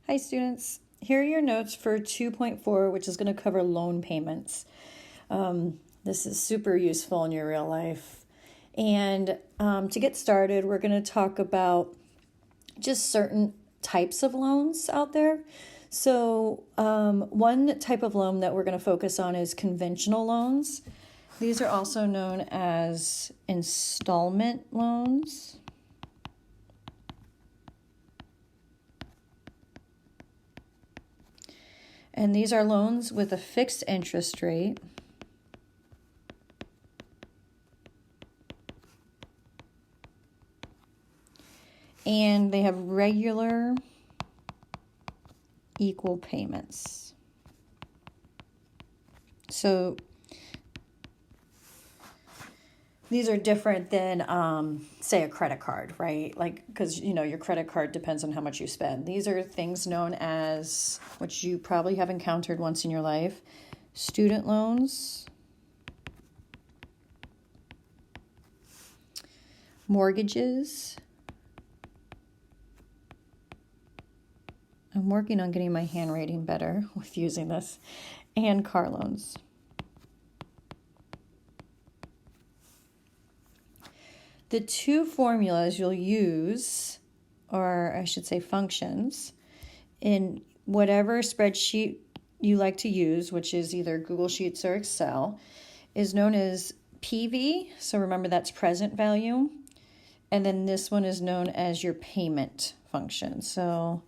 Hi students, here are your notes for 2.4, which is going to cover loan payments. This is super useful in your real life. And to get started, we're going to talk about just certain types of loans out there. So one type of loan that we're going to focus on is conventional loans. These are also known as installment loans. And these are loans with a fixed interest rate. And they have regular equal payments. So these are different than, say, a credit card, right? Like, because, your credit card depends on how much you spend. These are things known as, which you probably have encountered once in your life, student loans, mortgages. I'm working on getting my handwriting better with using this, and car loans. The two formulas you'll use, or I should say functions, in whatever spreadsheet you like to use, which is either Google Sheets or Excel, is known as PV. So remember that's present value. And then this one is known as your payment function. So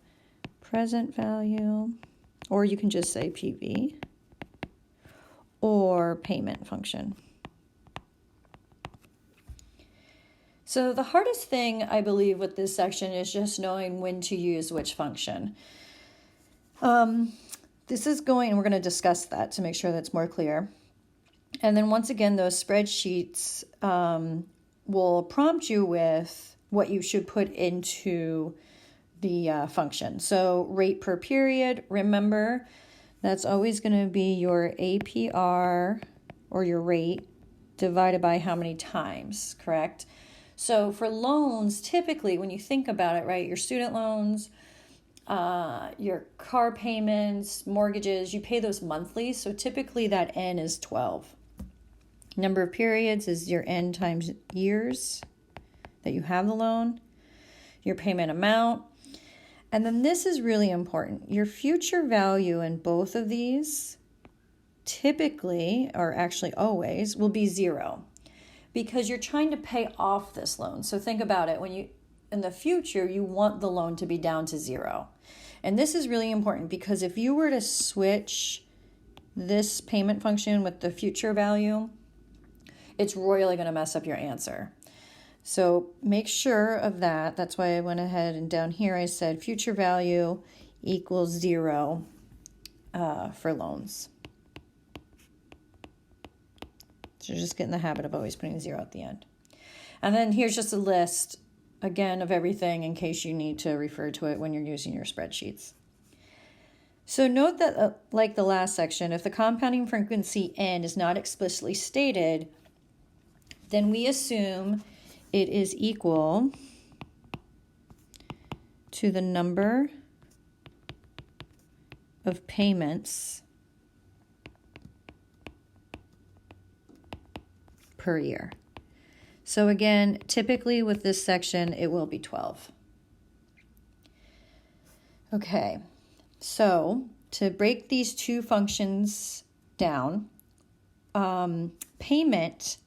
present value, or you can just say PV, or payment function. So the hardest thing, I believe, with this section is just knowing when to use which function. This is going, and we're going to discuss that to make sure that's more clear. And then once again, those spreadsheets will prompt you with what you should put into the function. So rate per period, remember, that's always going to be your APR, or your rate, divided by how many times, correct? So for loans, typically when you think about it, right, your student loans, your car payments, mortgages, you pay those monthly. So typically that N is 12. Number of periods is your N times years that you have the loan, your payment amount. And then this is really important. Your future value in both of these typically, or actually always, will be 0. Because you're trying to pay off this loan. So think about it. When you, in the future, you want the loan to be down to 0. And this is really important because if you were to switch this payment function with the future value, it's royally going to mess up your answer. So make sure of that. That's why I went ahead and down here I said future value equals 0 for loans. So just get in the habit of always putting 0 at the end. And then here's just a list, again, of everything in case you need to refer to it when you're using your spreadsheets. So note that, like the last section, if the compounding frequency N is not explicitly stated, then we assume it is equal to the number of payments per year. So again, typically with this section, it will be 12. Okay, so to break these two functions down, payment,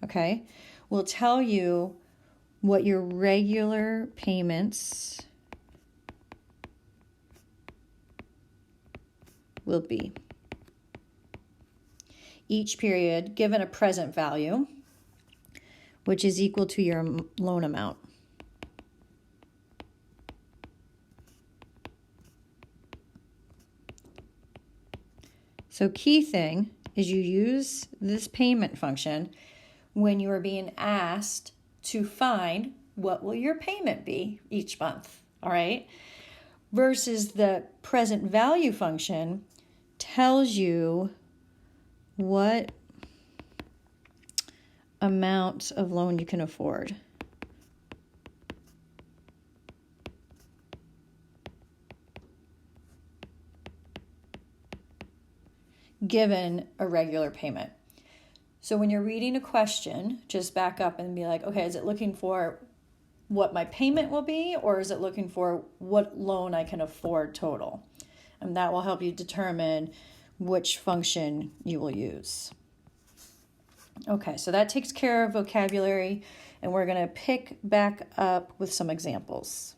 okay, will tell you what your regular payments will be. Each period given a present value, which is equal to your loan amount. So key thing is you use this payment function when you are being asked to find what will your payment be each month, all right? Versus the present value function tells you what amount of loan you can afford. given a regular payment. So when you're reading a question, just back up and be like, okay, is it looking for what my payment will be, or is it looking for what loan I can afford total? And that will help you determine which function you will use. Okay, so that takes care of vocabulary, and we're going to pick back up with some examples.